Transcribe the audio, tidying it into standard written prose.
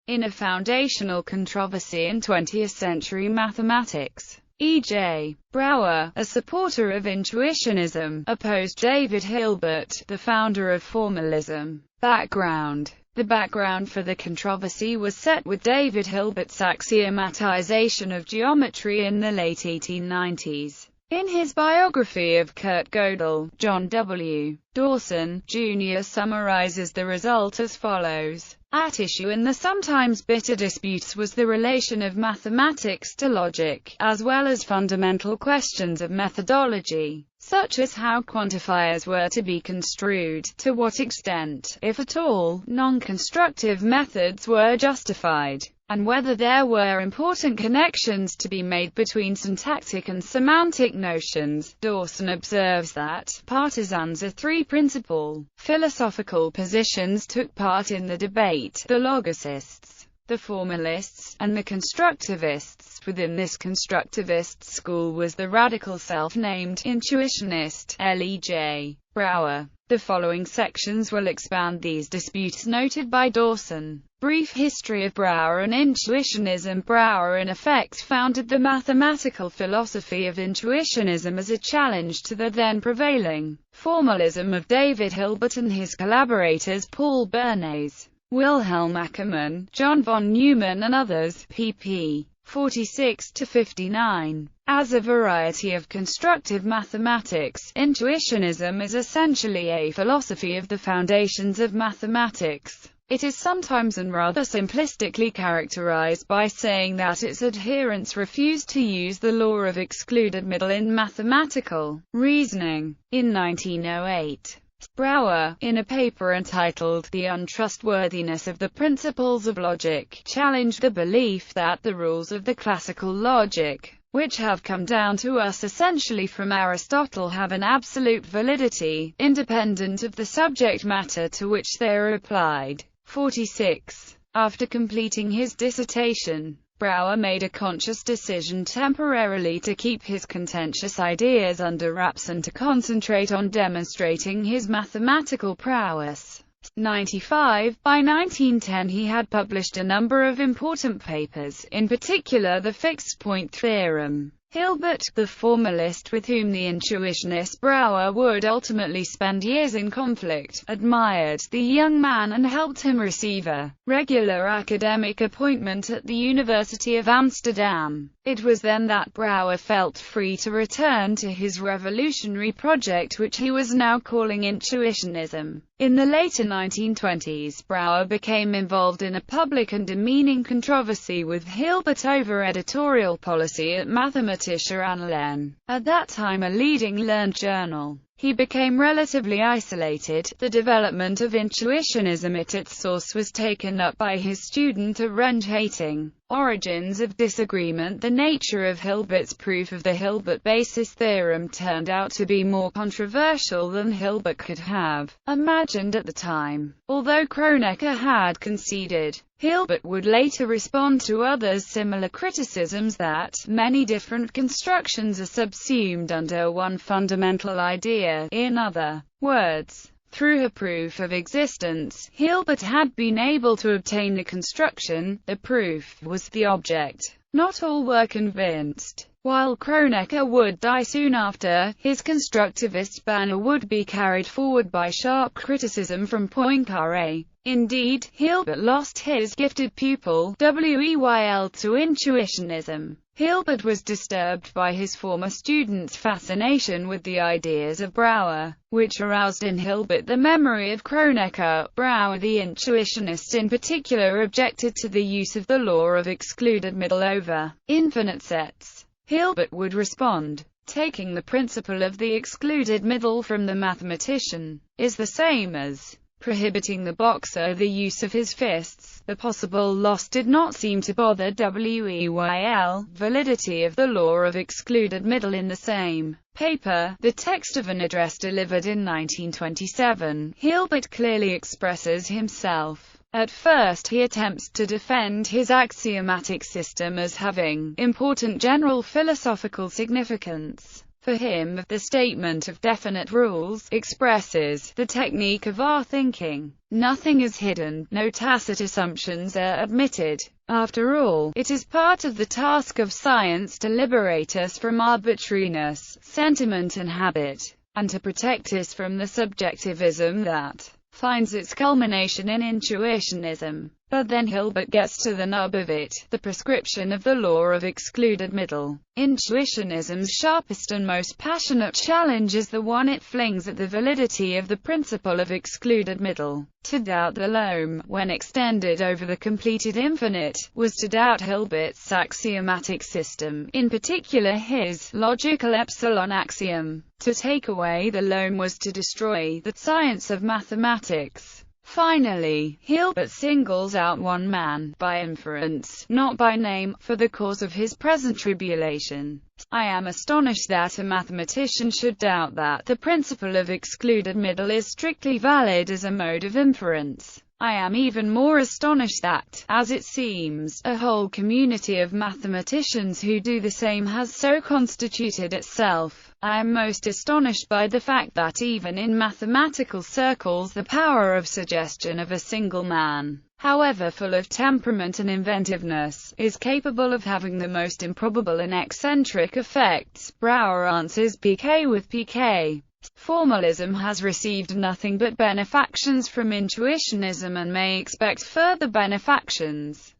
In a foundational controversy in 20th-century mathematics, E.J. Brouwer, a supporter of Intuitionism, opposed David Hilbert, the founder of formalism. Background. The background for the controversy was set with David Hilbert's axiomatization of geometry in the late 1890s. In his biography of Kurt Gödel, John W. Dawson, Jr. summarizes the result as follows. At issue in the sometimes bitter disputes was the relation of mathematics to logic, as well as fundamental questions of methodology, such as how quantifiers were to be construed, to what extent, if at all, non-constructive methods were justified, and whether there were important connections to be made between syntactic and semantic notions. Dawson observes that partisans of three principal philosophical positions took part in the debate: the logicists, the formalists, and the constructivists. Within this constructivist school was the radical self-named Intuitionist, L.E.J. Brouwer. The following sections will expand these disputes noted by Dawson. Brief history of Brouwer and Intuitionism. Brouwer in effect founded the mathematical philosophy of Intuitionism as a challenge to the then prevailing formalism of David Hilbert and his collaborators Paul Bernays, Wilhelm Ackermann, John von Neumann and others. pp. 46-59. As a variety of constructive mathematics, Intuitionism is essentially a philosophy of the foundations of mathematics. It is sometimes and rather simplistically characterized by saying that its adherents refuse to use the law of excluded middle in mathematical reasoning. In 1908, Brouwer, in a paper entitled The Untrustworthiness of the Principles of Logic, challenged the belief that the rules of the classical logic, which have come down to us essentially from Aristotle, have an absolute validity, independent of the subject matter to which they are applied. 46. After completing his dissertation, Brouwer made a conscious decision temporarily to keep his contentious ideas under wraps and to concentrate on demonstrating his mathematical prowess. 95. By 1910 he had published a number of important papers, in particular the fixed-point theorem. Hilbert, the formalist with whom the Intuitionist Brouwer would ultimately spend years in conflict, admired the young man and helped him receive a regular academic appointment at the University of Amsterdam. It was then that Brouwer felt free to return to his revolutionary project, which he was now calling Intuitionism. In the later 1920s, Brouwer became involved in a public and demeaning controversy with Hilbert over editorial policy at Mathematische Annalen, at that time a leading learned journal. He became relatively isolated. The development of Intuitionism at its source was taken up by his student Arend Hating. Origins of disagreement. The nature of Hilbert's proof of the Hilbert basis theorem turned out to be more controversial than Hilbert could have imagined at the time. Although Kronecker had conceded, Hilbert would later respond to others' similar criticisms that many different constructions are subsumed under one fundamental idea. In other words, through her proof of existence, Hilbert had been able to obtain the construction. The proof was the object. Not all were convinced. While Kronecker would die soon after, his constructivist banner would be carried forward by sharp criticism from Poincaré. Indeed, Hilbert lost his gifted pupil, Weil, to Intuitionism. Hilbert was disturbed by his former student's fascination with the ideas of Brouwer, which aroused in Hilbert the memory of Kronecker. Brouwer, the Intuitionist in particular, objected to the use of the law of excluded middle over infinite sets. Hilbert would respond, taking the principle of the excluded middle from the mathematician is the same as prohibiting the boxer the use of his fists. The possible loss did not seem to bother Weil. Validity of the law of excluded middle. In the same paper, the text of an address delivered in 1927, Hilbert clearly expresses himself. At first he attempts to defend his axiomatic system as having important general philosophical significance. For him, the statement of definite rules expresses the technique of our thinking. Nothing is hidden, no tacit assumptions are admitted. After all, it is part of the task of science to liberate us from arbitrariness, sentiment and habit, and to protect us from the subjectivism that finds its culmination in Intuitionism. But then Hilbert gets to the nub of it, the prescription of the law of excluded middle. Intuitionism's sharpest and most passionate challenge is the one it flings at the validity of the principle of excluded middle. To doubt the loam, when extended over the completed infinite, was to doubt Hilbert's axiomatic system, in particular his logical epsilon axiom. To take away the loam was to destroy the science of mathematics. Finally, Hilbert singles out one man, by inference, not by name, for the cause of his present tribulation. I am astonished that a mathematician should doubt that the principle of excluded middle is strictly valid as a mode of inference. I am even more astonished that, as it seems, a whole community of mathematicians who do the same has so constituted itself. I am most astonished by the fact that even in mathematical circles the power of suggestion of a single man, however full of temperament and inventiveness, is capable of having the most improbable and eccentric effects. Brouwer answers PK with PK. Formalism has received nothing but benefactions from Intuitionism and may expect further benefactions.